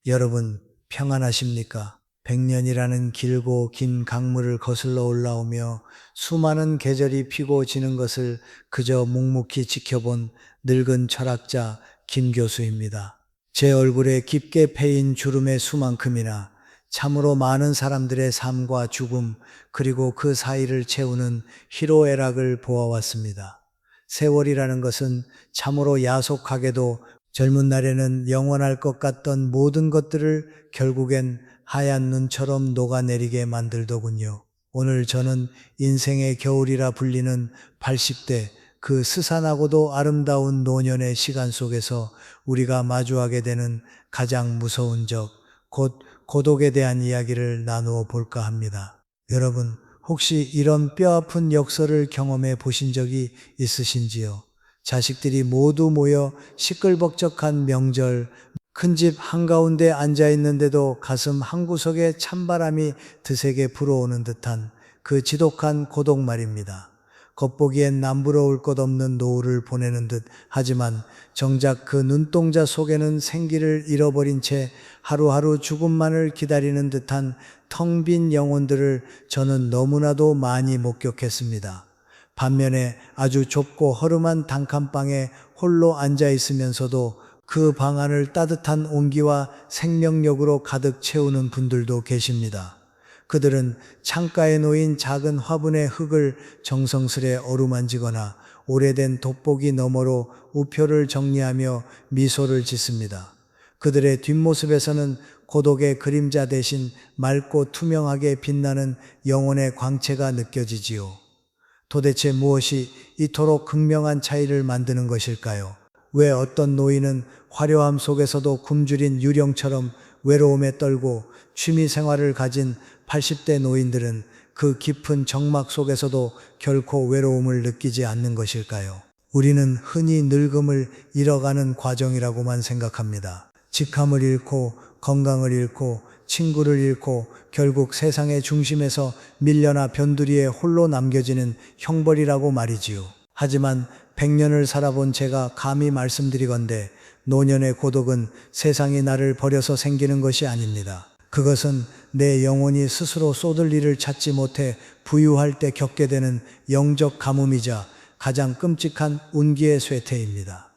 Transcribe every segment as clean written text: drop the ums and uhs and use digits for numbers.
여러분, 평안하십니까? 100년이라는 길고 긴 강물을 거슬러 올라오며 수많은 계절이 피고 지는 것을 그저 묵묵히 지켜본 늙은 철학자 김 교수입니다. 제 얼굴에 깊게 패인 주름의 수만큼이나 참으로 많은 사람들의 삶과 죽음, 그리고 그 사이를 채우는 희로애락을 보아왔습니다. 세월이라는 것은 참으로 야속하게도 젊은 날에는 영원할 것 같던 모든 것들을 결국엔 하얀 눈처럼 녹아내리게 만들더군요. 오늘 저는 인생의 겨울이라 불리는 80대, 그 스산하고도 아름다운 노년의 시간 속에서 우리가 마주하게 되는 가장 무서운 적, 곧 고독에 대한 이야기를 나누어 볼까 합니다. 여러분, 혹시 이런 뼈아픈 역설을 경험해 보신 적이 있으신지요? 자식들이 모두 모여 시끌벅적한 명절, 큰 집 한가운데 앉아 있는데도 가슴 한구석에 찬바람이 드세게 불어오는 듯한 그 지독한 고독 말입니다. 겉보기엔 남부러울 것 없는 노후를 보내는 듯 하지만 정작 그 눈동자 속에는 생기를 잃어버린 채 하루하루 죽음만을 기다리는 듯한 텅 빈 영혼들을 저는 너무나도 많이 목격했습니다. 반면에 아주 좁고 허름한 단칸방에 홀로 앉아 있으면서도 그 방 안을 따뜻한 온기와 생명력으로 가득 채우는 분들도 계십니다. 그들은 창가에 놓인 작은 화분의 흙을 정성스레 어루만지거나 오래된 돋보기 너머로 우표를 정리하며 미소를 짓습니다. 그들의 뒷모습에서는 고독의 그림자 대신 맑고 투명하게 빛나는 영혼의 광채가 느껴지지요. 도대체 무엇이 이토록 극명한 차이를 만드는 것일까요? 왜 어떤 노인은 화려함 속에서도 굶주린 유령처럼 외로움에 떨고 취미 생활을 가진 80대 노인들은 그 깊은 정막 속에서도 결코 외로움을 느끼지 않는 것일까요? 우리는 흔히 늙음을 잃어가는 과정이라고만 생각합니다. 직함을 잃고 건강을 잃고 친구를 잃고 결국 세상의 중심에서 밀려나 변두리에 홀로 남겨지는 형벌이라고 말이지요. 하지만 100년을 살아본 제가 감히 말씀드리건대 노년의 고독은 세상이 나를 버려서 생기는 것이 아닙니다. 그것은 내 영혼이 스스로 쏟을 일을 찾지 못해 부유할 때 겪게 되는 영적 가뭄이자 가장 끔찍한 운기의 쇠퇴입니다.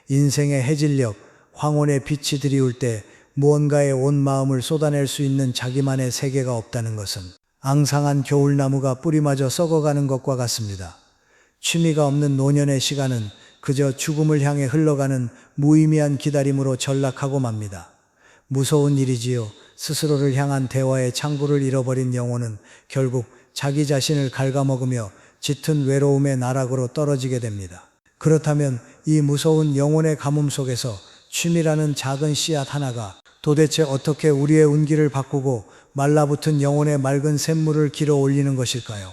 인생의 해질녘, 황혼의 빛이 드리울 때 무언가에 온 마음을 쏟아낼 수 있는 자기만의 세계가 없다는 것은 앙상한 겨울나무가 뿌리마저 썩어가는 것과 같습니다. 취미가 없는 노년의 시간은 그저 죽음을 향해 흘러가는 무의미한 기다림으로 전락하고 맙니다. 무서운 일이지요. 스스로를 향한 대화의 창구를 잃어버린 영혼은 결국 자기 자신을 갉아먹으며 짙은 외로움의 나락으로 떨어지게 됩니다. 그렇다면 이 무서운 영혼의 가뭄 속에서 취미라는 작은 씨앗 하나가 도대체 어떻게 우리의 운기를 바꾸고 말라붙은 영혼의 맑은 샘물을 길어 올리는 것일까요?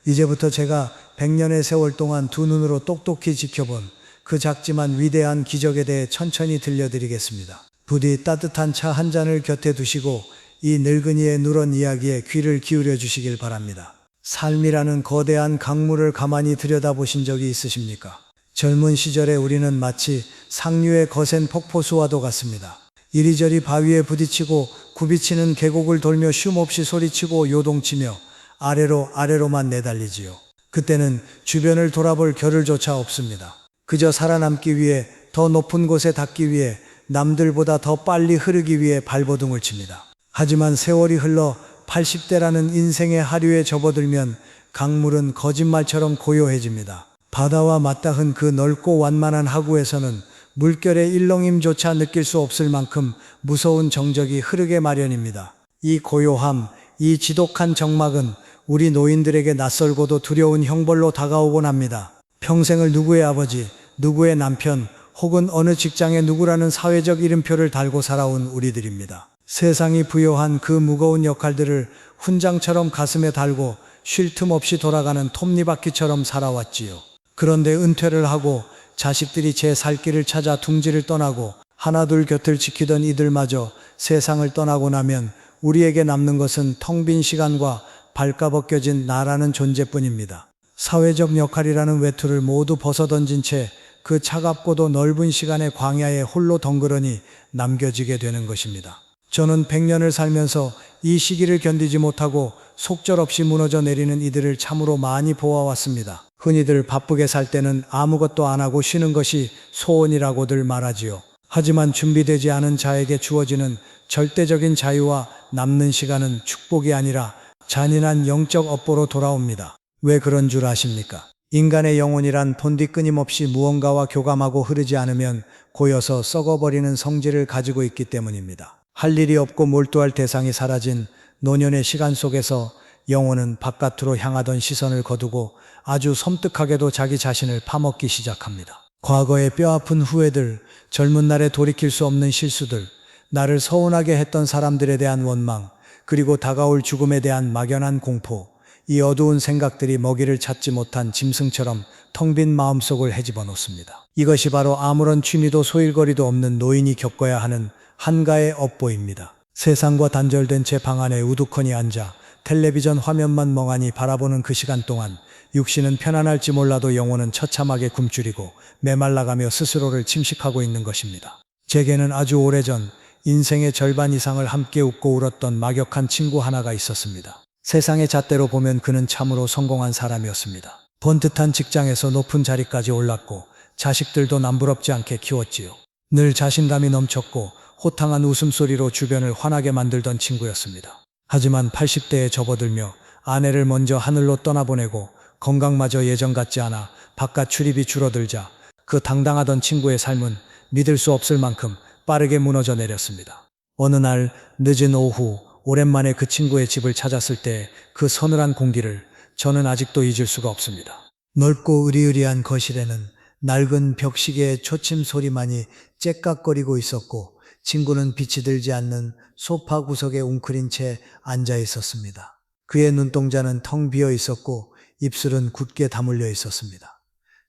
이제부터 제가 100년의 세월 동안 두 눈으로 똑똑히 지켜본 그 작지만 위대한 기적에 대해 천천히 들려드리겠습니다. 부디 따뜻한 차 한 잔을 곁에 두시고 이 늙은이의 누런 이야기에 귀를 기울여 주시길 바랍니다. 삶이라는 거대한 강물을 가만히 들여다보신 적이 있으십니까? 젊은 시절에 우리는 마치 상류의 거센 폭포수와도 같습니다. 이리저리 바위에 부딪히고 굽이치는 계곡을 돌며 쉼없이 소리치고 요동치며 아래로만 내달리지요. 그때는 주변을 돌아볼 겨를조차 없습니다. 그저 살아남기 위해, 더 높은 곳에 닿기 위해, 남들보다 더 빨리 흐르기 위해 발버둥을 칩니다. 하지만 세월이 흘러 80대라는 인생의 하류에 접어들면 강물은 거짓말처럼 고요해집니다. 바다와 맞닿은 그 넓고 완만한 하구에서는 물결의 일렁임조차 느낄 수 없을 만큼 무서운 정적이 흐르게 마련입니다. 이 고요함, 이 지독한 정막은 우리 노인들에게 낯설고도 두려운 형벌로 다가오곤 합니다. 평생을 누구의 아버지, 누구의 남편, 혹은 어느 직장의 누구라는 사회적 이름표를 달고 살아온 우리들입니다. 세상이 부여한 그 무거운 역할들을 훈장처럼 가슴에 달고 쉴 틈 없이 돌아가는 톱니바퀴처럼 살아왔지요. 그런데 은퇴를 하고 자식들이 제 살 길을 찾아 둥지를 떠나고 하나둘 곁을 지키던 이들마저 세상을 떠나고 나면 우리에게 남는 것은 텅 빈 시간과 발가벗겨진 나라는 존재뿐입니다. 사회적 역할이라는 외투를 모두 벗어던진 채 그 차갑고도 넓은 시간의 광야에 홀로 덩그러니 남겨지게 되는 것입니다. 저는 100년을 살면서 이 시기를 견디지 못하고 속절없이 무너져 내리는 이들을 참으로 많이 보아왔습니다. 흔히들 바쁘게 살 때는 아무것도 안 하고 쉬는 것이 소원이라고들 말하지요. 하지만 준비되지 않은 자에게 주어지는 절대적인 자유와 남는 시간은 축복이 아니라 잔인한 영적 업보로 돌아옵니다. 왜 그런 줄 아십니까? 인간의 영혼이란 본디 끊임없이 무언가와 교감하고 흐르지 않으면 고여서 썩어버리는 성질을 가지고 있기 때문입니다. 할 일이 없고 몰두할 대상이 사라진 노년의 시간 속에서 영혼은 바깥으로 향하던 시선을 거두고 아주 섬뜩하게도 자기 자신을 파먹기 시작합니다. 과거의 뼈아픈 후회들, 젊은 날에 돌이킬 수 없는 실수들, 나를 서운하게 했던 사람들에 대한 원망, 그리고 다가올 죽음에 대한 막연한 공포, 이 어두운 생각들이 먹이를 찾지 못한 짐승처럼 텅 빈 마음속을 헤집어 놓습니다. 이것이 바로 아무런 취미도 소일거리도 없는 노인이 겪어야 하는 한가의 업보입니다. 세상과 단절된 채 방 안에 우두커니 앉아 텔레비전 화면만 멍하니 바라보는 그 시간 동안 육신은 편안할지 몰라도 영혼은 처참하게 굶주리고 메말라가며 스스로를 침식하고 있는 것입니다. 제게는 아주 오래전 인생의 절반 이상을 함께 웃고 울었던 막역한 친구 하나가 있었습니다. 세상의 잣대로 보면 그는 참으로 성공한 사람이었습니다. 번듯한 직장에서 높은 자리까지 올랐고 자식들도 남부럽지 않게 키웠지요. 늘 자신감이 넘쳤고 호탕한 웃음소리로 주변을 환하게 만들던 친구였습니다. 하지만 80대에 접어들며 아내를 먼저 하늘로 떠나보내고 건강마저 예전 같지 않아 바깥 출입이 줄어들자 그 당당하던 친구의 삶은 믿을 수 없을 만큼 빠르게 무너져 내렸습니다. 어느 날 늦은 오후 오랜만에 그 친구의 집을 찾았을 때 그 서늘한 공기를 저는 아직도 잊을 수가 없습니다. 넓고 으리으리한 거실에는 낡은 벽시계의 초침 소리만이 째깍거리고 있었고 친구는 빛이 들지 않는 소파 구석에 웅크린 채 앉아 있었습니다. 그의 눈동자는 텅 비어 있었고 입술은 굳게 다물려 있었습니다.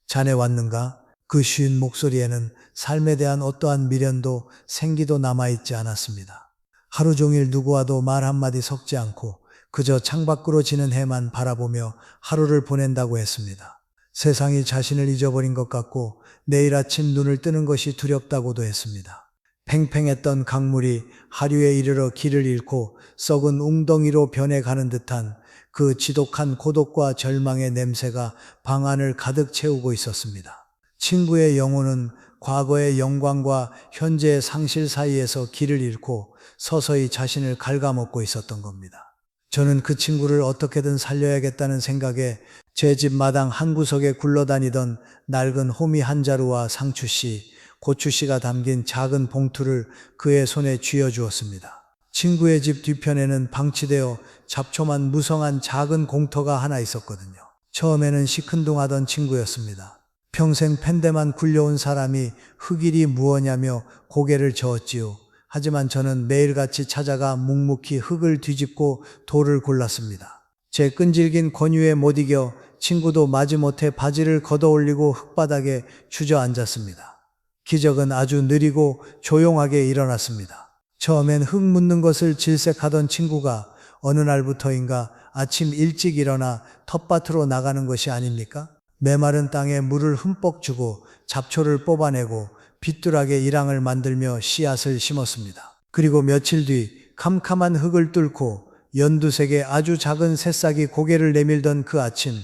자네 왔는가? 그 쉰 목소리에는 삶에 대한 어떠한 미련도 생기도 남아있지 않았습니다. 하루 종일 누구와도 말 한마디 섞지 않고 그저 창밖으로 지는 해만 바라보며 하루를 보낸다고 했습니다. 세상이 자신을 잊어버린 것 같고 내일 아침 눈을 뜨는 것이 두렵다고도 했습니다. 팽팽했던 강물이 하류에 이르러 길을 잃고 썩은 웅덩이로 변해가는 듯한 그 지독한 고독과 절망의 냄새가 방 안을 가득 채우고 있었습니다. 친구의 영혼은 과거의 영광과 현재의 상실 사이에서 길을 잃고 서서히 자신을 갉아먹고 있었던 겁니다. 저는 그 친구를 어떻게든 살려야겠다는 생각에 제 집 마당 한 구석에 굴러다니던 낡은 호미 한 자루와 상추씨, 고추씨가 담긴 작은 봉투를 그의 손에 쥐어주었습니다. 친구의 집 뒤편에는 방치되어 잡초만 무성한 작은 공터가 하나 있었거든요. 처음에는 시큰둥하던 친구였습니다. 평생 팬데만 굴려온 사람이 흙일이 무엇냐며 고개를 저었지요. 하지만 저는 매일같이 찾아가 묵묵히 흙을 뒤집고 돌을 골랐습니다. 제 끈질긴 권유에 못 이겨 친구도 마지못해 바지를 걷어올리고 흙바닥에 주저앉았습니다. 기적은 아주 느리고 조용하게 일어났습니다. 처음엔 흙 묻는 것을 질색하던 친구가 어느 날부터인가 아침 일찍 일어나 텃밭으로 나가는 것이 아닙니까? 메마른 땅에 물을 흠뻑 주고 잡초를 뽑아내고 빗dur하게 일항을 만들며 씨앗을 심었습니다. 그리고 며칠 뒤 캄캄한 흙을 뚫고 연두색의 아주 작은 새싹이 고개를 내밀던 그 아침,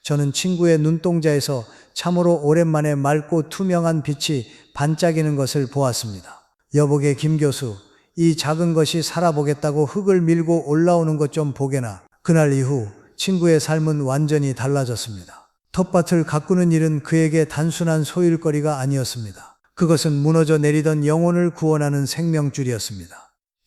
저는 친구의 눈동자에서 참으로 오랜만에 맑고 투명한 빛이 반짝이는 것을 보았습니다. 여보게 김 교수, 이 작은 것이 살아보겠다고 흙을 밀고 올라오는 것 좀 보게나. 그날 이후 친구의 삶은 완전히 달라졌습니다. 텃밭을 가꾸는 일은 그에게 단순한 소일거리가 아니었습니다. 그것은 무너져 내리던 영혼을 구원하는 생명줄이었습니다.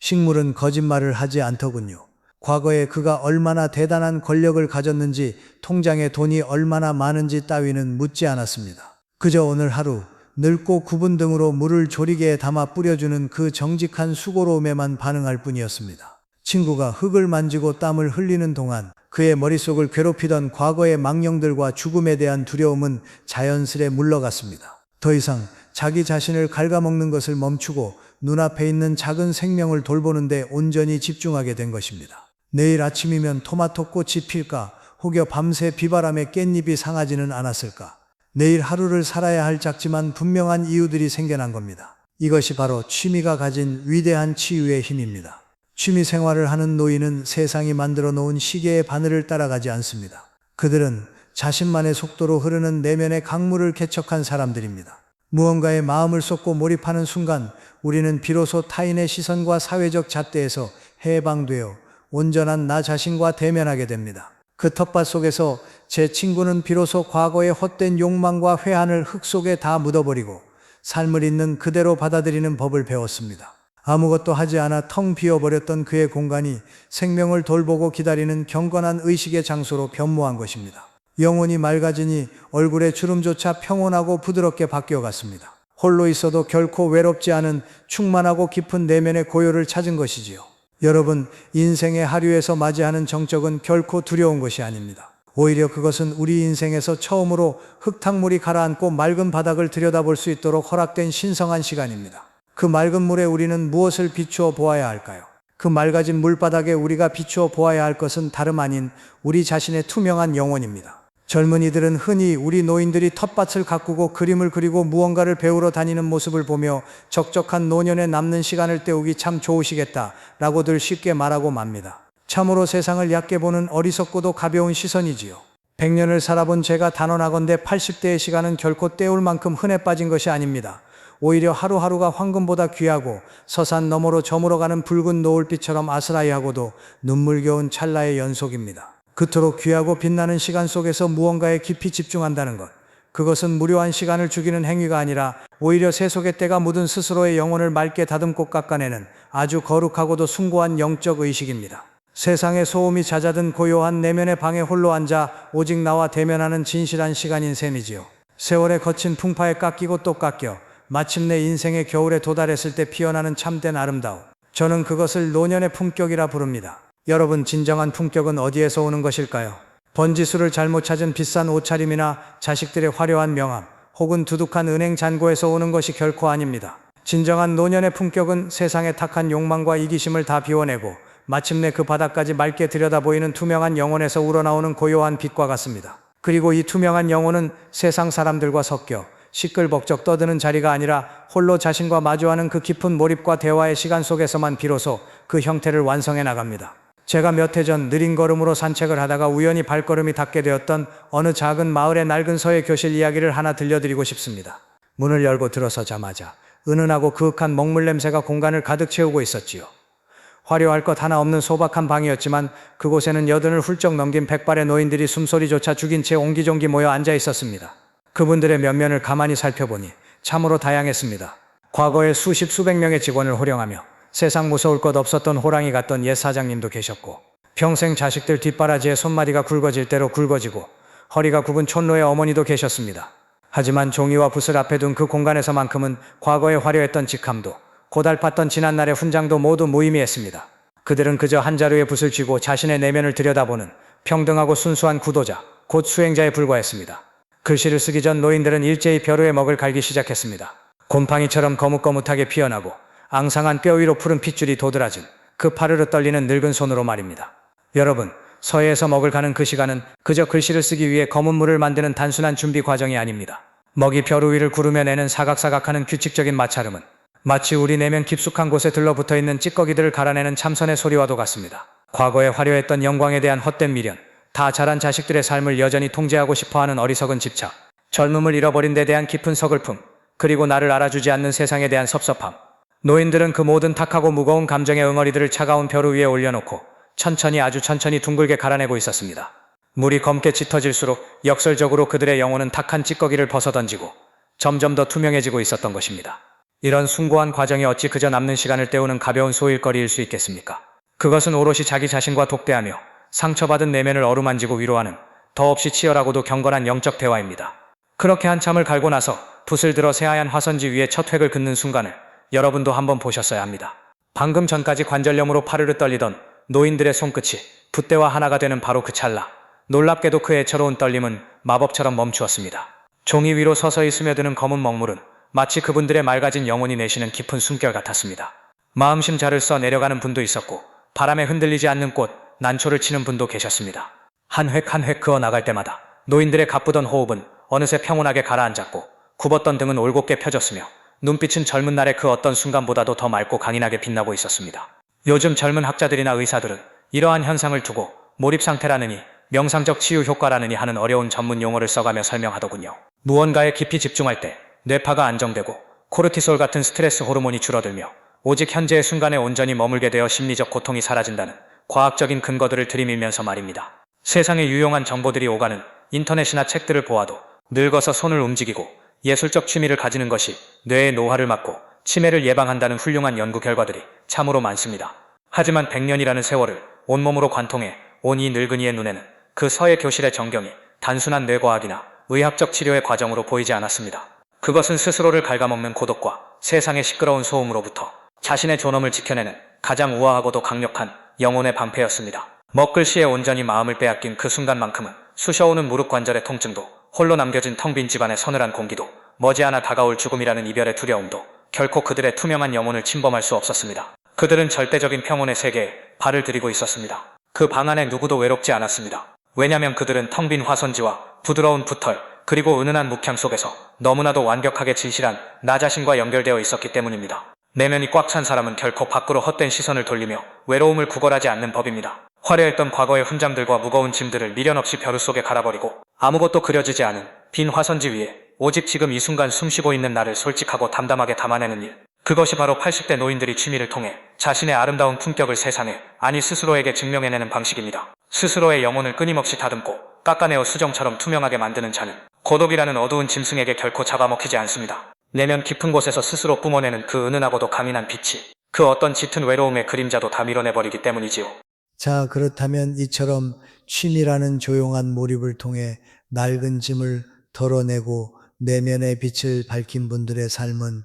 식물은 거짓말을 하지 않더군요. 과거에 그가 얼마나 대단한 권력을 가졌는지, 통장에 돈이 얼마나 많은지 따위는 묻지 않았습니다. 그저 오늘 하루 늙고 굽은 등으로 물을 조리개에 담아 뿌려주는 그 정직한 수고로움에만 반응할 뿐이었습니다. 친구가 흙을 만지고 땀을 흘리는 동안 그의 머릿속을 괴롭히던 과거의 망령들과 죽음에 대한 두려움은 자연스레 물러갔습니다. 더 이상 자기 자신을 갉아먹는 것을 멈추고 눈앞에 있는 작은 생명을 돌보는 데 온전히 집중하게 된 것입니다. 내일 아침이면 토마토 꽃이 필까? 혹여 밤새 비바람에 깻잎이 상하지는 않았을까? 내일 하루를 살아야 할 작지만 분명한 이유들이 생겨난 겁니다. 이것이 바로 취미가 가진 위대한 치유의 힘입니다. 취미 생활을 하는 노인은 세상이 만들어 놓은 시계의 바늘을 따라가지 않습니다. 그들은 자신만의 속도로 흐르는 내면의 강물을 개척한 사람들입니다. 무언가에 마음을 쏟고 몰입하는 순간 우리는 비로소 타인의 시선과 사회적 잣대에서 해방되어 온전한 나 자신과 대면하게 됩니다. 그 텃밭 속에서 제 친구는 비로소 과거의 헛된 욕망과 회한을 흙 속에 다 묻어버리고 삶을 있는 그대로 받아들이는 법을 배웠습니다. 아무것도 하지 않아 텅 비어버렸던 그의 공간이 생명을 돌보고 기다리는 경건한 의식의 장소로 변모한 것입니다. 영혼이 맑아지니 얼굴의 주름조차 평온하고 부드럽게 바뀌어갔습니다. 홀로 있어도 결코 외롭지 않은 충만하고 깊은 내면의 고요를 찾은 것이지요. 여러분, 인생의 하류에서 맞이하는 정적은 결코 두려운 것이 아닙니다. 오히려 그것은 우리 인생에서 처음으로 흙탕물이 가라앉고 맑은 바닥을 들여다볼 수 있도록 허락된 신성한 시간입니다. 그 맑은 물에 우리는 무엇을 비추어 보아야 할까요? 그 맑아진 물바닥에 우리가 비추어 보아야 할 것은 다름 아닌 우리 자신의 투명한 영혼입니다. 젊은이들은 흔히 우리 노인들이 텃밭을 가꾸고 그림을 그리고 무언가를 배우러 다니는 모습을 보며 적적한 노년에 남는 시간을 때우기 참 좋으시겠다 라고들 쉽게 말하고 맙니다. 참으로 세상을 얕게 보는 어리석고도 가벼운 시선이지요. 100년을 살아본 제가 단언하건대 80대의 시간은 결코 때울 만큼 흔해 빠진 것이 아닙니다. 오히려 하루하루가 황금보다 귀하고 서산 너머로 저물어가는 붉은 노을빛처럼 아스라이하고도 눈물겨운 찰나의 연속입니다. 그토록 귀하고 빛나는 시간 속에서 무언가에 깊이 집중한다는 것, 그것은 무료한 시간을 죽이는 행위가 아니라 오히려 세속의 때가 묻은 스스로의 영혼을 맑게 다듬고 깎아내는 아주 거룩하고도 숭고한 영적 의식입니다. 세상의 소음이 잦아든 고요한 내면의 방에 홀로 앉아 오직 나와 대면하는 진실한 시간인 셈이지요. 세월의 거친 풍파에 깎이고 또 깎여 마침내 인생의 겨울에 도달했을 때 피어나는 참된 아름다움, 저는 그것을 노년의 품격이라 부릅니다. 여러분, 진정한 품격은 어디에서 오는 것일까요? 번지수를 잘못 찾은 비싼 옷차림이나 자식들의 화려한 명함, 혹은 두둑한 은행 잔고에서 오는 것이 결코 아닙니다. 진정한 노년의 품격은 세상의 탁한 욕망과 이기심을 다 비워내고 마침내 그 바닥까지 맑게 들여다보이는 투명한 영혼에서 우러나오는 고요한 빛과 같습니다. 그리고 이 투명한 영혼은 세상 사람들과 섞여 시끌벅적 떠드는 자리가 아니라 홀로 자신과 마주하는 그 깊은 몰입과 대화의 시간 속에서만 비로소 그 형태를 완성해 나갑니다. 제가 몇 해 전 느린 걸음으로 산책을 하다가 우연히 발걸음이 닿게 되었던 어느 작은 마을의 낡은 서예 교실 이야기를 하나 들려드리고 싶습니다. 문을 열고 들어서자마자 은은하고 그윽한 먹물 냄새가 공간을 가득 채우고 있었지요. 화려할 것 하나 없는 소박한 방이었지만 그곳에는 80을 훌쩍 넘긴 백발의 노인들이 숨소리조차 죽인 채 옹기종기 모여 앉아 있었습니다. 그분들의 면면을 가만히 살펴보니 참으로 다양했습니다. 과거에 수십 수백 명의 직원을 호령하며 세상 무서울 것 없었던 호랑이 같던 옛 사장님도 계셨고, 평생 자식들 뒷바라지에 손마디가 굵어질 대로 굵어지고 허리가 굽은 촌노의 어머니도 계셨습니다. 하지만 종이와 붓을 앞에 둔 그 공간에서만큼은 과거에 화려했던 직함도 고달팠던 지난날의 훈장도 모두 무의미했습니다. 그들은 그저 한 자루의 붓을 쥐고 자신의 내면을 들여다보는 평등하고 순수한 구도자, 곧 수행자에 불과했습니다. 글씨를 쓰기 전 노인들은 일제히 벼루에 먹을 갈기 시작했습니다. 곰팡이처럼 거뭇거뭇하게 피어나고 앙상한 뼈 위로 푸른 핏줄이 도드라진 그 파르르 떨리는 늙은 손으로 말입니다. 여러분, 서예에서 먹을 가는 그 시간은 그저 글씨를 쓰기 위해 검은 물을 만드는 단순한 준비 과정이 아닙니다. 먹이 벼루 위를 구르며 내는 사각사각하는 규칙적인 마찰음은 마치 우리 내면 깊숙한 곳에 들러붙어 있는 찌꺼기들을 갈아내는 참선의 소리와도 같습니다. 과거에 화려했던 영광에 대한 헛된 미련, 다 자란 자식들의 삶을 여전히 통제하고 싶어하는 어리석은 집착, 젊음을 잃어버린 데 대한 깊은 서글픔, 그리고 나를 알아주지 않는 세상에 대한 섭섭함. 노인들은 그 모든 탁하고 무거운 감정의 응어리들을 차가운 벼루 위에 올려놓고 천천히, 아주 천천히 둥글게 갈아내고 있었습니다. 물이 검게 짙어질수록 역설적으로 그들의 영혼은 탁한 찌꺼기를 벗어던지고 점점 더 투명해지고 있었던 것입니다. 이런 숭고한 과정이 어찌 그저 남는 시간을 때우는 가벼운 소일거리일 수 있겠습니까? 그것은 오롯이 자기 자신과 독대하며 상처받은 내면을 어루만지고 위로하는 더없이 치열하고도 경건한 영적 대화입니다. 그렇게 한참을 갈고 나서 붓을 들어 새하얀 화선지 위에 첫 획을 긋는 순간을 여러분도 한번 보셨어야 합니다. 방금 전까지 관절염으로 파르르 떨리던 노인들의 손끝이 붓대와 하나가 되는 바로 그 찰나, 놀랍게도 그 애처로운 떨림은 마법처럼 멈추었습니다. 종이 위로 서서히 스며드는 검은 먹물은 마치 그분들의 맑아진 영혼이 내쉬는 깊은 숨결 같았습니다. 마음심자를 써 내려가는 분도 있었고 바람에 흔들리지 않는 꽃, 난초를 치는 분도 계셨습니다. 한 획 한 획 그어 나갈 때마다 노인들의 가쁘던 호흡은 어느새 평온하게 가라앉았고 굽었던 등은 올곧게 펴졌으며 눈빛은 젊은 날의 그 어떤 순간보다도 더 맑고 강인하게 빛나고 있었습니다. 요즘 젊은 학자들이나 의사들은 이러한 현상을 두고 몰입 상태라느니 명상적 치유 효과라느니 하는 어려운 전문 용어를 써가며 설명하더군요. 무언가에 깊이 집중할 때 뇌파가 안정되고 코르티솔 같은 스트레스 호르몬이 줄어들며 오직 현재의 순간에 온전히 머물게 되어 심리적 고통이 사라진다는 과학적인 근거들을 들이밀면서 말입니다. 세상에 유용한 정보들이 오가는 인터넷이나 책들을 보아도 늙어서 손을 움직이고 예술적 취미를 가지는 것이 뇌의 노화를 막고 치매를 예방한다는 훌륭한 연구 결과들이 참으로 많습니다. 하지만 100년이라는 세월을 온몸으로 관통해 온 이 늙은이의 눈에는 그 서예 교실의 전경이 단순한 뇌과학이나 의학적 치료의 과정으로 보이지 않았습니다. 그것은 스스로를 갉아먹는 고독과 세상의 시끄러운 소음으로부터 자신의 존엄을 지켜내는 가장 우아하고도 강력한 영혼의 방패였습니다. 먹글씨에 온전히 마음을 빼앗긴 그 순간만큼은 쑤셔오는 무릎 관절의 통증도 홀로 남겨진 텅 빈 집안의 서늘한 공기도 머지않아 다가올 죽음이라는 이별의 두려움도 결코 그들의 투명한 영혼을 침범할 수 없었습니다. 그들은 절대적인 평온의 세계에 발을 들이고 있었습니다. 그 방 안에 누구도 외롭지 않았습니다. 왜냐면 그들은 텅 빈 화선지와 부드러운 붓털 그리고 은은한 묵향 속에서 너무나도 완벽하게 진실한 나 자신과 연결되어 있었기 때문입니다. 내면이 꽉 찬 사람은 결코 밖으로 헛된 시선을 돌리며 외로움을 구걸하지 않는 법입니다. 화려했던 과거의 훈장들과 무거운 짐들을 미련 없이 벼루 속에 갈아버리고 아무것도 그려지지 않은 빈 화선지 위에 오직 지금 이 순간 숨쉬고 있는 나를 솔직하고 담담하게 담아내는 일. 그것이 바로 80대 노인들이 취미를 통해 자신의 아름다운 품격을 세상에, 아니 스스로에게 증명해내는 방식입니다. 스스로의 영혼을 끊임없이 다듬고 깎아내어 수정처럼 투명하게 만드는 자는 고독이라는 어두운 짐승에게 결코 잡아먹히지 않습니다. 내면 깊은 곳에서 스스로 뿜어내는 그 은은하고도 강인한 빛이 그 어떤 짙은 외로움의 그림자도 다 밀어내버리기 때문이지요. 자, 그렇다면 이처럼 취미라는 조용한 몰입을 통해 낡은 짐을 덜어내고 내면의 빛을 밝힌 분들의 삶은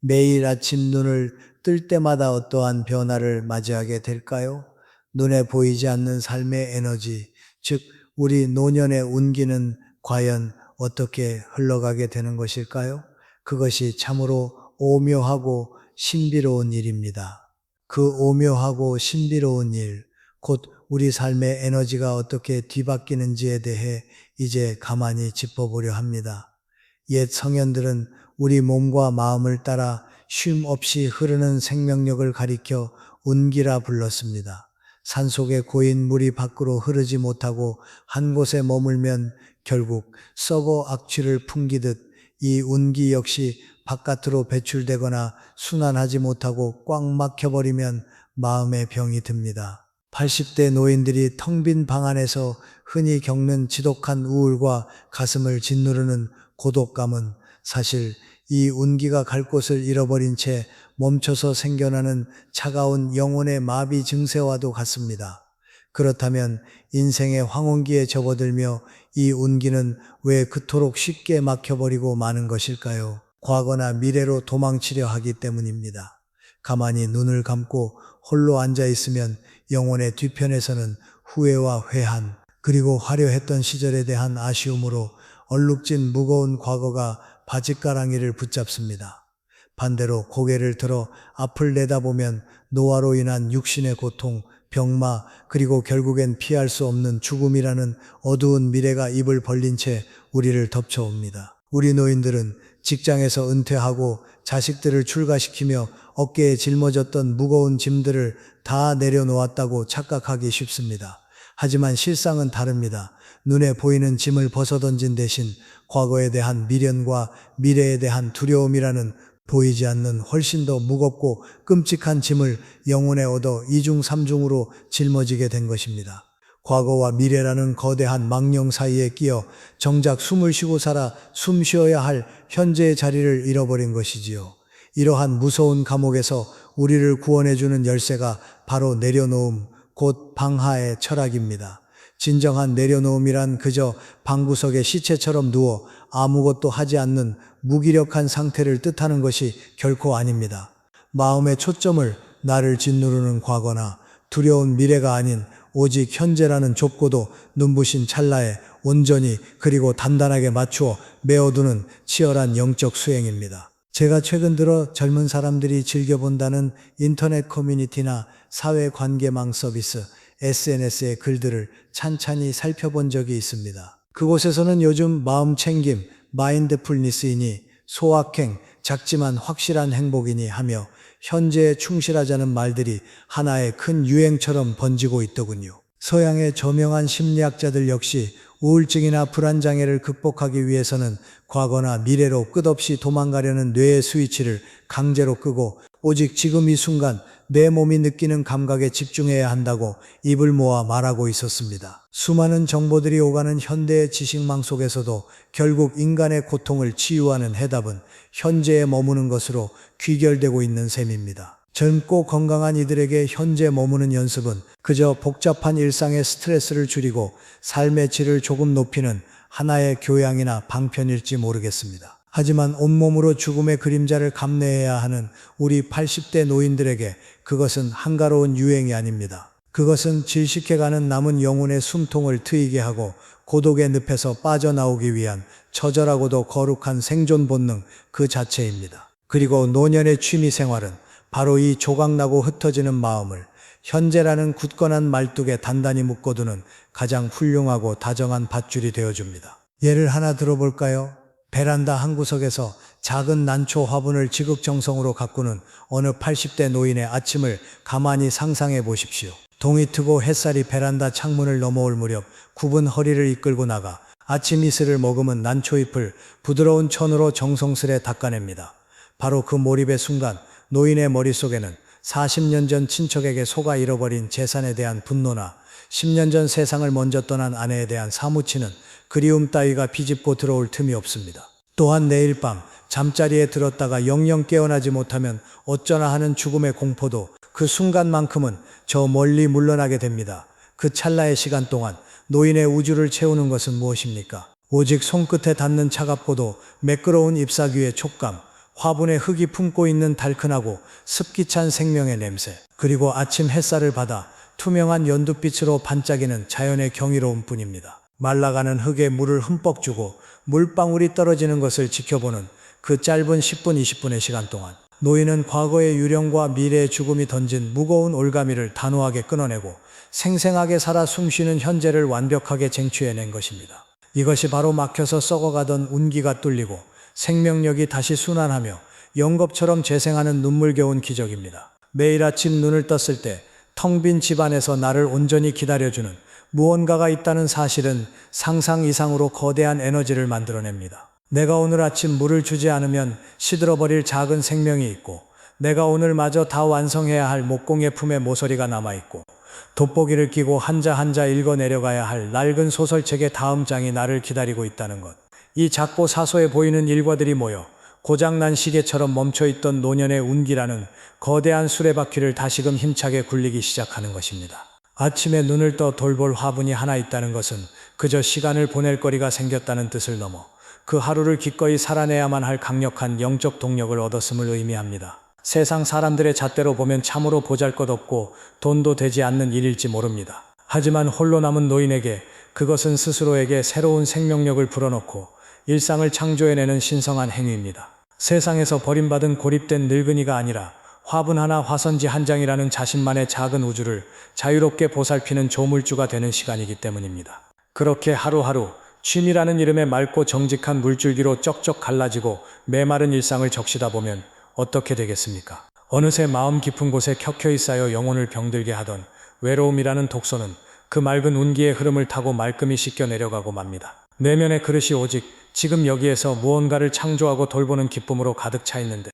매일 아침 눈을 뜰 때마다 어떠한 변화를 맞이하게 될까요? 눈에 보이지 않는 삶의 에너지, 즉 우리 노년의 운기는 과연 어떻게 흘러가게 되는 것일까요? 그것이 참으로 오묘하고 신비로운 일입니다. 그 오묘하고 신비로운 일, 곧 우리 삶의 에너지가 어떻게 뒤바뀌는지에 대해 이제 가만히 짚어보려 합니다. 옛 성현들은 우리 몸과 마음을 따라 쉼 없이 흐르는 생명력을 가리켜 운기라 불렀습니다. 산속에 고인 물이 밖으로 흐르지 못하고 한 곳에 머물면 결국 썩어 악취를 풍기듯 이 운기 역시 바깥으로 배출되거나 순환하지 못하고 꽉 막혀버리면 마음의 병이 듭니다. 80대 노인들이 텅 빈 방 안에서 흔히 겪는 지독한 우울과 가슴을 짓누르는 고독감은 사실 이 운기가 갈 곳을 잃어버린 채 멈춰서 생겨나는 차가운 영혼의 마비 증세와도 같습니다. 그렇다면 인생의 황혼기에 접어들며 이 운기는 왜 그토록 쉽게 막혀버리고 마는 것일까요? 과거나 미래로 도망치려 하기 때문입니다. 가만히 눈을 감고 홀로 앉아 있으면 영혼의 뒤편에서는 후회와 회한, 그리고 화려했던 시절에 대한 아쉬움으로 얼룩진 무거운 과거가 바짓가랑이를 붙잡습니다. 반대로 고개를 들어 앞을 내다보면 노화로 인한 육신의 고통, 병마, 그리고 결국엔 피할 수 없는 죽음이라는 어두운 미래가 입을 벌린 채 우리를 덮쳐옵니다. 우리 노인들은 직장에서 은퇴하고 자식들을 출가시키며 어깨에 짊어졌던 무거운 짐들을 다 내려놓았다고 착각하기 쉽습니다. 하지만 실상은 다릅니다. 눈에 보이는 짐을 벗어던진 대신 과거에 대한 미련과 미래에 대한 두려움이라는 보이지 않는 훨씬 더 무겁고 끔찍한 짐을 영혼에 얻어 이중삼중으로 짊어지게 된 것입니다. 과거와 미래라는 거대한 망령 사이에 끼어 정작 숨을 쉬고 살아 숨 쉬어야 할 현재의 자리를 잃어버린 것이지요. 이러한 무서운 감옥에서 우리를 구원해주는 열쇠가 바로 내려놓음, 곧 방하의 철학입니다. 진정한 내려놓음이란 그저 방구석에 시체처럼 누워 아무것도 하지 않는 무기력한 상태를 뜻하는 것이 결코 아닙니다. 마음의 초점을 나를 짓누르는 과거나 두려운 미래가 아닌 오직 현재라는 좁고도 눈부신 찰나에 온전히 그리고 단단하게 맞추어 메어두는 치열한 영적 수행입니다. 제가 최근 들어 젊은 사람들이 즐겨본다는 인터넷 커뮤니티나 사회관계망 서비스, SNS의 글들을 찬찬히 살펴본 적이 있습니다. 그곳에서는 요즘 마음 챙김, 마인드풀니스이니 소확행, 작지만 확실한 행복이니 하며 현재에 충실하자는 말들이 하나의 큰 유행처럼 번지고 있더군요. 서양의 저명한 심리학자들 역시 우울증이나 불안장애를 극복하기 위해서는 과거나 미래로 끝없이 도망가려는 뇌의 스위치를 강제로 끄고 오직 지금 이 순간 내 몸이 느끼는 감각에 집중해야 한다고 입을 모아 말하고 있었습니다. 수많은 정보들이 오가는 현대의 지식망 속에서도 결국 인간의 고통을 치유하는 해답은 현재에 머무는 것으로 귀결되고 있는 셈입니다. 젊고 건강한 이들에게 현재 머무는 연습은 그저 복잡한 일상의 스트레스를 줄이고 삶의 질을 조금 높이는 하나의 교양이나 방편일지 모르겠습니다. 하지만 온몸으로 죽음의 그림자를 감내해야 하는 우리 80대 노인들에게 그것은 한가로운 유행이 아닙니다. 그것은 질식해가는 남은 영혼의 숨통을 트이게 하고 고독의 늪에서 빠져나오기 위한 처절하고도 거룩한 생존 본능 그 자체입니다. 그리고 노년의 취미 생활은 바로 이 조각나고 흩어지는 마음을 현재라는 굳건한 말뚝에 단단히 묶어두는 가장 훌륭하고 다정한 밧줄이 되어줍니다. 예를 하나 들어볼까요? 베란다 한 구석에서 작은 난초 화분을 지극정성으로 가꾸는 어느 80대 노인의 아침을 가만히 상상해 보십시오. 동이 트고 햇살이 베란다 창문을 넘어올 무렵 굽은 허리를 이끌고 나가 아침 이슬을 머금은 난초잎을 부드러운 천으로 정성스레 닦아냅니다. 바로 그 몰입의 순간 노인의 머릿속에는 40년 전 친척에게 속아 잃어버린 재산에 대한 분노나 10년 전 세상을 먼저 떠난 아내에 대한 사무치는 그리움 따위가 비집고 들어올 틈이 없습니다. 또한 내일 밤 잠자리에 들었다가 영영 깨어나지 못하면 어쩌나 하는 죽음의 공포도 그 순간만큼은 저 멀리 물러나게 됩니다. 그 찰나의 시간 동안 노인의 우주를 채우는 것은 무엇입니까? 오직 손끝에 닿는 차갑고도 매끄러운 잎사귀의 촉감, 화분에 흙이 품고 있는 달큰하고 습기찬 생명의 냄새, 그리고 아침 햇살을 받아 투명한 연두빛으로 반짝이는 자연의 경이로움 뿐입니다. 말라가는 흙에 물을 흠뻑 주고 물방울이 떨어지는 것을 지켜보는 그 짧은 10분, 20분의 시간 동안 노인은 과거의 유령과 미래의 죽음이 던진 무거운 올가미를 단호하게 끊어내고 생생하게 살아 숨쉬는 현재를 완벽하게 쟁취해낸 것입니다. 이것이 바로 막혀서 썩어가던 운기가 뚫리고 생명력이 다시 순환하며 영겁처럼 재생하는 눈물겨운 기적입니다. 매일 아침 눈을 떴을 때 텅 빈 집안에서 나를 온전히 기다려주는 무언가가 있다는 사실은 상상 이상으로 거대한 에너지를 만들어냅니다. 내가 오늘 아침 물을 주지 않으면 시들어버릴 작은 생명이 있고, 내가 오늘마저 다 완성해야 할 목공의 품에 모서리가 남아있고, 돋보기를 끼고 한자 한자 읽어 내려가야 할 낡은 소설책의 다음 장이 나를 기다리고 있다는 것. 이 작고 사소해 보이는 일과들이 모여 고장난 시계처럼 멈춰있던 노년의 운기라는 거대한 수레바퀴를 다시금 힘차게 굴리기 시작하는 것입니다. 아침에 눈을 떠 돌볼 화분이 하나 있다는 것은 그저 시간을 보낼 거리가 생겼다는 뜻을 넘어 그 하루를 기꺼이 살아내야만 할 강력한 영적 동력을 얻었음을 의미합니다. 세상 사람들의 잣대로 보면 참으로 보잘것없고 돈도 되지 않는 일일지 모릅니다. 하지만 홀로 남은 노인에게 그것은 스스로에게 새로운 생명력을 불어넣고 일상을 창조해내는 신성한 행위입니다. 세상에서 버림받은 고립된 늙은이가 아니라 화분 하나 화선지 한 장이라는 자신만의 작은 우주를 자유롭게 보살피는 조물주가 되는 시간이기 때문입니다. 그렇게 하루하루 취미라는 이름의 맑고 정직한 물줄기로 쩍쩍 갈라지고 메마른 일상을 적시다 보면 어떻게 되겠습니까? 어느새 마음 깊은 곳에 켜켜이 쌓여 영혼을 병들게 하던 외로움이라는 독소는 그 맑은 운기의 흐름을 타고 말끔히 씻겨 내려가고 맙니다. 내면의 그릇이 오직 지금 여기에서 무언가를 창조하고 돌보는 기쁨으로 가득 차 있는데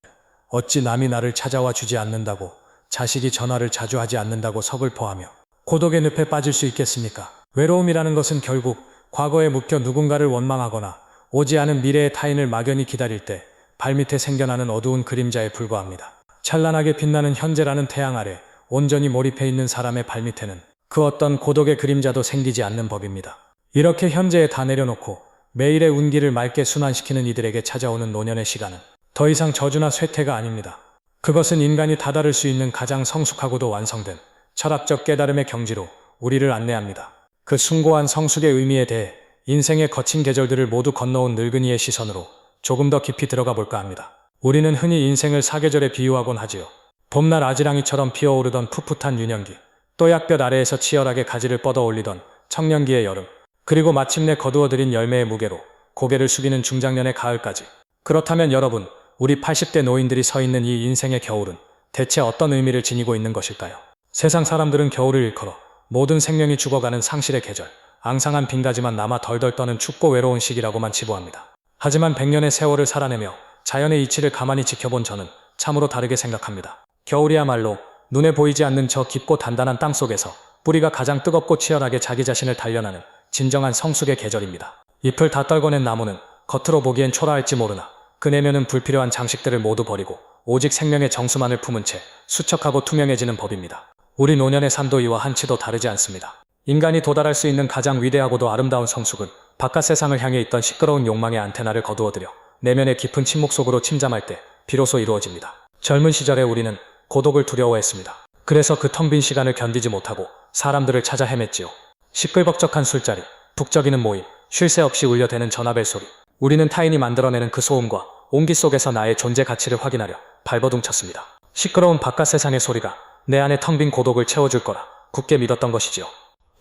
어찌 남이 나를 찾아와 주지 않는다고, 자식이 전화를 자주 하지 않는다고 서글퍼하며 고독의 늪에 빠질 수 있겠습니까? 외로움이라는 것은 결국 과거에 묵혀 누군가를 원망하거나 오지 않은 미래의 타인을 막연히 기다릴 때 발밑에 생겨나는 어두운 그림자에 불과합니다. 찬란하게 빛나는 현재라는 태양 아래 온전히 몰입해 있는 사람의 발밑에는 그 어떤 고독의 그림자도 생기지 않는 법입니다. 이렇게 현재에 다 내려놓고 매일의 운기를 맑게 순환시키는 이들에게 찾아오는 노년의 시간은 더 이상 저주나 쇠퇴가 아닙니다. 그것은 인간이 다다를 수 있는 가장 성숙하고도 완성된 철학적 깨달음의 경지로 우리를 안내합니다. 그 숭고한 성숙의 의미에 대해 인생의 거친 계절들을 모두 건너온 늙은이의 시선으로 조금 더 깊이 들어가 볼까 합니다. 우리는 흔히 인생을 사계절에 비유하곤 하지요. 봄날 아지랑이처럼 피어오르던 풋풋한 유년기, 또약볕 아래에서 치열하게 가지를 뻗어 올리던 청년기의 여름, 그리고 마침내 거두어들인 열매의 무게로 고개를 숙이는 중장년의 가을까지. 그렇다면 여러분, 우리 80대 노인들이 서 있는 이 인생의 겨울은 대체 어떤 의미를 지니고 있는 것일까요? 세상 사람들은 겨울을 일컬어 모든 생명이 죽어가는 상실의 계절, 앙상한 빙가지만 남아 덜덜 떠는 춥고 외로운 시기라고만 치부합니다. 하지만 100년의 세월을 살아내며 자연의 이치를 가만히 지켜본 저는 참으로 다르게 생각합니다. 겨울이야말로 눈에 보이지 않는 저 깊고 단단한 땅 속에서 뿌리가 가장 뜨겁고 치열하게 자기 자신을 단련하는 진정한 성숙의 계절입니다. 잎을 다 떨궈낸 나무는 겉으로 보기엔 초라할지 모르나 그 내면은 불필요한 장식들을 모두 버리고 오직 생명의 정수만을 품은 채 수척하고 투명해지는 법입니다. 우리 노년의 삶도 이와 한치도 다르지 않습니다. 인간이 도달할 수 있는 가장 위대하고도 아름다운 성숙은 바깥 세상을 향해 있던 시끄러운 욕망의 안테나를 거두어들여 내면의 깊은 침묵 속으로 침잠할 때 비로소 이루어집니다. 젊은 시절에 우리는 고독을 두려워했습니다. 그래서 그 텅 빈 시간을 견디지 못하고 사람들을 찾아 헤맸지요. 시끌벅적한 술자리, 북적이는 모임, 쉴 새 없이 울려대는 전화벨 소리. 우리는 타인이 만들어내는 그 소음과 온기 속에서 나의 존재 가치를 확인하려 발버둥 쳤습니다. 시끄러운 바깥 세상의 소리가 내 안의 텅 빈 고독을 채워줄 거라 굳게 믿었던 것이지요.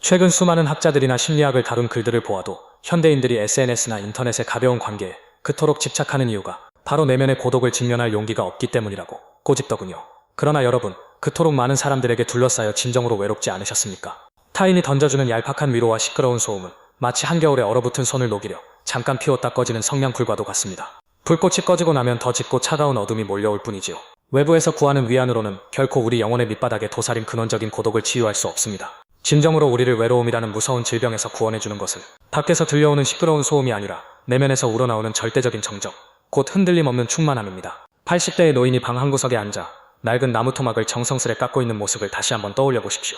최근 수많은 학자들이나 심리학을 다룬 글들을 보아도 현대인들이 SNS나 인터넷의 가벼운 관계에 그토록 집착하는 이유가 바로 내면의 고독을 직면할 용기가 없기 때문이라고 꼬집더군요. 그러나 여러분, 그토록 많은 사람들에게 둘러싸여 진정으로 외롭지 않으셨습니까? 타인이 던져주는 얄팍한 위로와 시끄러운 소음은 마치 한겨울에 얼어붙은 손을 녹이려 잠깐 피웠다 꺼지는 성냥불과도 같습니다. 불꽃이 꺼지고 나면 더 짙고 차가운 어둠이 몰려올 뿐이지요. 외부에서 구하는 위안으로는 결코 우리 영혼의 밑바닥에 도사린 근원적인 고독을 치유할 수 없습니다. 진정으로 우리를 외로움이라는 무서운 질병에서 구원해주는 것은 밖에서 들려오는 시끄러운 소음이 아니라 내면에서 우러나오는 절대적인 정적, 곧 흔들림 없는 충만함입니다. 80대의 노인이 방 한 구석에 앉아 낡은 나무 토막을 정성스레 깎고 있는 모습을 다시 한번 떠올려 보십시오.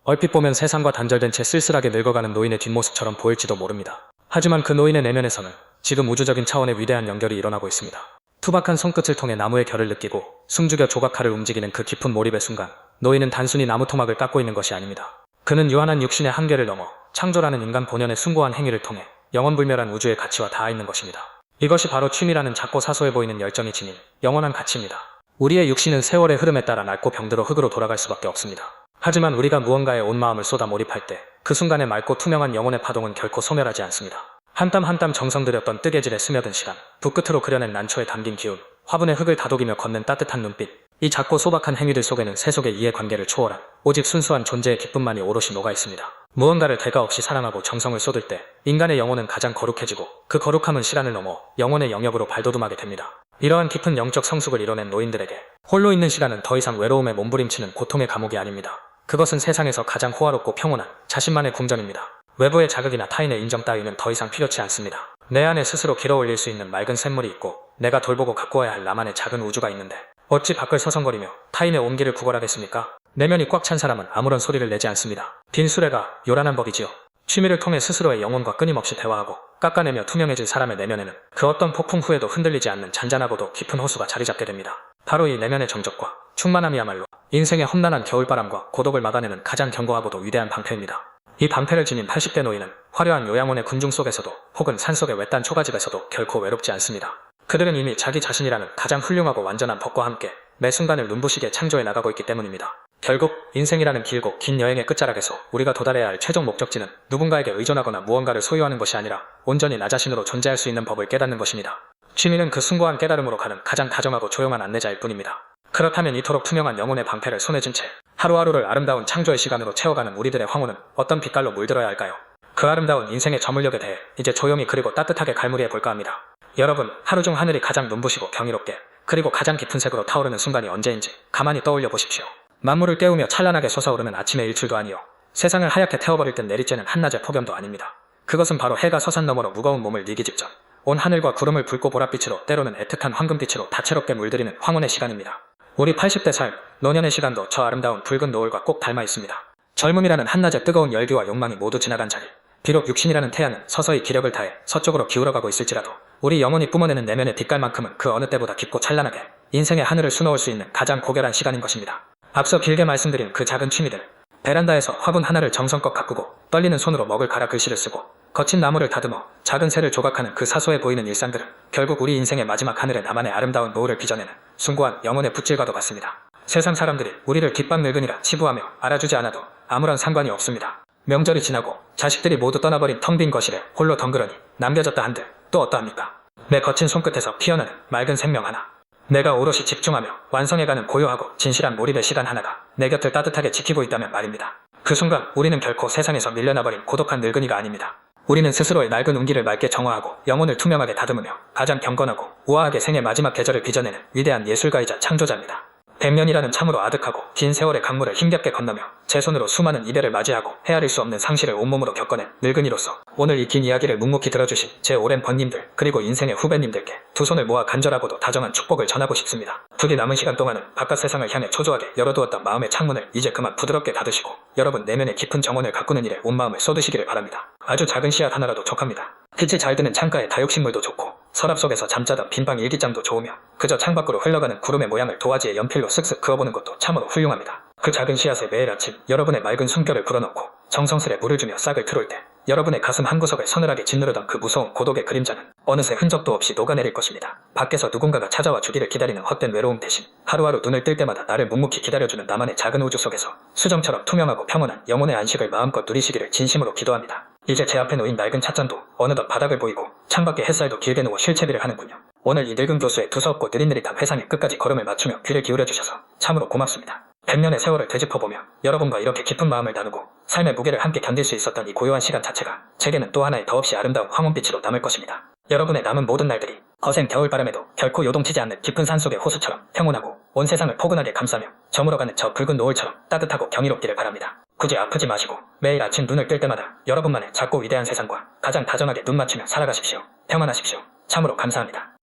얼핏 보면 세상과 단절된 채 쓸쓸하게 늙어가는 노인의 뒷모습처럼 보일지도 모릅니다. 하지만 그 노인의 내면에서는 지금 우주적인 차원의 위대한 연결이 일어나고 있습니다. 투박한 손끝을 통해 나무의 결을 느끼고 숨죽여 조각칼을 움직이는 그 깊은 몰입의 순간, 노인은 단순히 나무 토막을 깎고 있는 것이 아닙니다. 그는 유한한 육신의 한계를 넘어 창조라는 인간 본연의 숭고한 행위를 통해 영원불멸한 우주의 가치와 닿아 있는 것입니다. 이것이 바로 취미라는 작고 사소해 보이는 열정이 지닌 영원한 가치입니다. 우리의 육신은 세월의 흐름에 따라 낡고 병들어 흙으로 돌아갈 수밖에 없습니다. 하지만 우리가 무언가에 온 마음을 쏟아 몰입할 때 그 순간의 맑고 투명한 영혼의 파동은 결코 소멸하지 않습니다. 한 땀 한 땀 정성 들였던 뜨개질에 스며든 시간, 붓끝으로 그려낸 난초에 담긴 기운, 화분의 흙을 다독이며 걷는 따뜻한 눈빛, 이 작고 소박한 행위들 속에는 세속의 이해관계를 초월한 오직 순수한 존재의 기쁨만이 오롯이 녹아 있습니다. 무언가를 대가 없이 사랑하고 정성을 쏟을 때 인간의 영혼은 가장 거룩해지고 그 거룩함은 시간을 넘어 영혼의 영역으로 발돋움하게 됩니다. 이러한 깊은 영적 성숙을 이뤄낸 노인들에게 홀로 있는 시간은 더 이상 외로움에 몸부림치는 고통의 감옥이 아닙니다. 그것은 세상에서 가장 호화롭고 평온한 자신만의 궁전입니다. 외부의 자극이나 타인의 인정 따위는 더 이상 필요치 않습니다. 내 안에 스스로 길어올릴 수 있는 맑은 샘물이 있고 내가 돌보고 가꾸어야 할 나만의 작은 우주가 있는데 어찌 밖을 서성거리며 타인의 온기를 구걸하겠습니까? 내면이 꽉 찬 사람은 아무런 소리를 내지 않습니다. 빈 수레가 요란한 법이지요. 취미를 통해 스스로의 영혼과 끊임없이 대화하고 깎아내며 투명해질 사람의 내면에는 그 어떤 폭풍 후에도 흔들리지 않는 잔잔하고도 깊은 호수가 자리잡게 됩니다. 바로 이 내면의 정적과 충만함이야말로 인생의 험난한 겨울바람과 고독을 막아내는 가장 견고하고도 위대한 방패입니다. 이 방패를 지닌 80대 노인은 화려한 요양원의 군중 속에서도 혹은 산속의 외딴 초가집에서도 결코 외롭지 않습니다. 그들은 이미 자기 자신이라는 가장 훌륭하고 완전한 법과 함께 매 순간을 눈부시게 창조해 나가고 있기 때문입니다. 결국 인생이라는 길고 긴 여행의 끝자락에서 우리가 도달해야 할 최종 목적지는 누군가에게 의존하거나 무언가를 소유하는 것이 아니라 온전히 나 자신으로 존재할 수 있는 법을 깨닫는 것입니다. 취미는 그 숭고한 깨달음으로 가는 가장 다정하고 조용한 안내자일 뿐입니다. 그렇다면 이토록 투명한 영혼의 방패를 손에 쥔 채 하루하루를 아름다운 창조의 시간으로 채워가는 우리들의 황혼은 어떤 빛깔로 물들어야 할까요? 그 아름다운 인생의 저물력에 대해 이제 조용히 그리고 따뜻하게 갈무리해 볼까 합니다. 여러분, 하루 중 하늘이 가장 눈부시고 경이롭게 그리고 가장 깊은 색으로 타오르는 순간이 언제인지 가만히 떠올려 보십시오. 만물을 깨우며 찬란하게 솟아오르는 아침의 일출도 아니요, 세상을 하얗게 태워버릴 듯 내리쬐는 한낮의 폭염도 아닙니다. 그것은 바로 해가 서산 너머로 무거운 몸을 뉘기 직전 온 하늘과 구름을 붉고 보랏빛으로 때로는 애틋한 황금빛으로 다채롭게 물들이는 황혼의 시간입니다. 우리 80대 삶, 노년의 시간도 저 아름다운 붉은 노을과 꼭 닮아 있습니다. 젊음이라는 한낮의 뜨거운 열기와 욕망이 모두 지나간 자리, 비록 육신이라는 태양은 서서히 기력을 다해 서쪽으로 기울어가고 있을지라도 우리 영혼이 뿜어내는 내면의 빛깔만큼은 그 어느 때보다 깊고 찬란하게 인생의 하늘을 수놓을 수 있는 가장 고결한 시간인 것입니다. 앞서 길게 말씀드린 그 작은 취미들, 베란다에서 화분 하나를 정성껏 가꾸고 떨리는 손으로 먹을 갈아 글씨를 쓰고 거친 나무를 다듬어 작은 새를 조각하는 그 사소해 보이는 일상들은 결국 우리 인생의 마지막 하늘에 나만의 아름다운 노을을 빚어내는 숭고한 영혼의 붓질과도 같습니다. 세상 사람들이 우리를 깃밥 늙은이라 치부하며 알아주지 않아도 아무런 상관이 없습니다. 명절이 지나고 자식들이 모두 떠나버린 텅 빈 거실에 홀로 덩그러니 남겨졌다 한들 또 어떠합니까? 내 거친 손끝에서 피어나는 맑은 생명 하나. 내가 오롯이 집중하며 완성해가는 고요하고 진실한 몰입의 시간 하나가 내 곁을 따뜻하게 지키고 있다면 말입니다. 그 순간 우리는 결코 세상에서 밀려나버린 고독한 늙은이가 아닙니다. 우리는 스스로의 낡은 운기를 맑게 정화하고 영혼을 투명하게 다듬으며 가장 경건하고 우아하게 생의 마지막 계절을 빚어내는 위대한 예술가이자 창조자입니다. 100년이라는 참으로 아득하고 긴 세월의 강물을 힘겹게 건너며 제 손으로 수많은 이별을 맞이하고 헤아릴 수 없는 상실을 온몸으로 겪어낸 늙은이로서 오늘 이 긴 이야기를 묵묵히 들어주신 제 오랜 번님들 그리고 인생의 후배님들께 두 손을 모아 간절하고도 다정한 축복을 전하고 싶습니다. 부디 남은 시간 동안은 바깥 세상을 향해 초조하게 열어두었던 마음의 창문을 이제 그만 부드럽게 닫으시고 여러분 내면의 깊은 정원을 가꾸는 일에 온 마음을 쏟으시기를 바랍니다. 아주 작은 씨앗 하나라도 족합니다. 빛이 잘 드는 창가의 다육식물도 좋고 서랍 속에서 잠자던 빈방 일기장도 좋으며 그저 창밖으로 흘러가는 구름의 모양을 도화지에 연필로 쓱쓱 그어보는 것도 참으로 훌륭합니다. 그 작은 씨앗에 매일 아침 여러분의 맑은 숨결을 불어넣고 정성스레 물을 주며 싹을 트롤 때 여러분의 가슴 한구석을 서늘하게 짓누르던 그 무서운 고독의 그림자는 어느새 흔적도 없이 녹아내릴 것입니다. 밖에서 누군가가 찾아와 주기를 기다리는 헛된 외로움 대신 하루하루 눈을 뜰 때마다 나를 묵묵히 기다려주는 나만의 작은 우주 속에서 수정처럼 투명하고 평온한 영혼의 안식을 마음껏 누리시기를 진심으로 기도합니다. 이제 제 앞에 놓인 낡은 찻잔도 어느덧 바닥을 보이고 창밖에 햇살도 길게 누워 실채비를 하는군요. 오늘 이 늙은 교수의 두서없고 느릿느릿한 회상에 끝까지 걸음을 맞추며 귀를 기울여주셔서 참으로 고맙습니다. 100년의 세월을 되짚어보며 여러분과 이렇게 깊은 마음을 나누고 삶의 무게를 함께 견딜 수 있었던 이 고요한 시간 자체가 제게는 또 하나의 더없이 아름다운 황혼빛으로 남을 것입니다. 여러분의 남은 모든 날들이 거센 겨울바람에도 결코 요동치지 않는 깊은 산속의 호수처럼 평온하고 온 세상을 포근하게 감싸며 저물어가는 저 붉은 노을처럼 따뜻하고 경이롭기를 바랍니다. 굳이 아프지 마시고 매일 아침 눈을 뜰 때마다 여러분만의 작고 위대한 세상과 가장 다정하게 눈 맞추며 살아가십시오. 평안하십시오. 참으로 감사합니다.